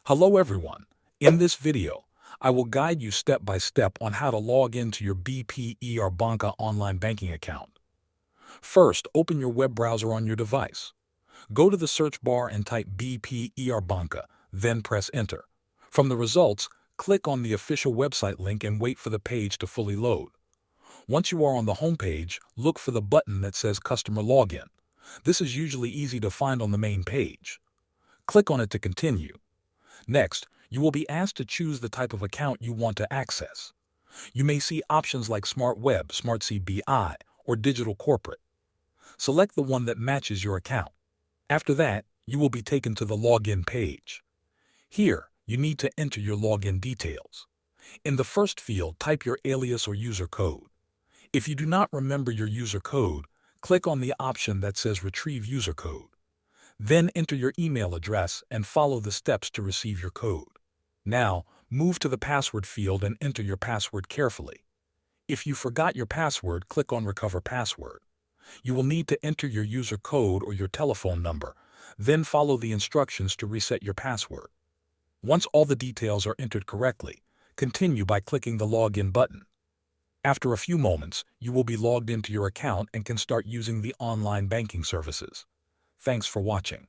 Hello everyone. In this video, I will guide you step by step on how to log into your BPER Banca online banking account. First, open your web browser on your device. Go to the search bar and type BPER Banca, then press enter. From the results, click on the official website link and wait for the page to fully load. Once you are on the home page, look for the button that says Customer Login. This is usually easy to find on the main page. Click on it to continue. Next, you will be asked to choose the type of account you want to access. You may see options like Smart Web, Smart CBI, or Digital Corporate. Select the one that matches your account. After that, you will be taken to the login page. Here, you need to enter your login details. In the first field, type your alias or user code. If you do not remember your user code, click on the option that says Retrieve User Code. Then enter your email address and follow the steps to receive your code. Now, move to the password field and enter your password carefully. If you forgot your password, click on Recover Password. You will need to enter your user code or your telephone number, then follow the instructions to reset your password. Once all the details are entered correctly, continue by clicking the Login button. After a few moments, you will be logged into your account and can start using the online banking services. Thanks for watching.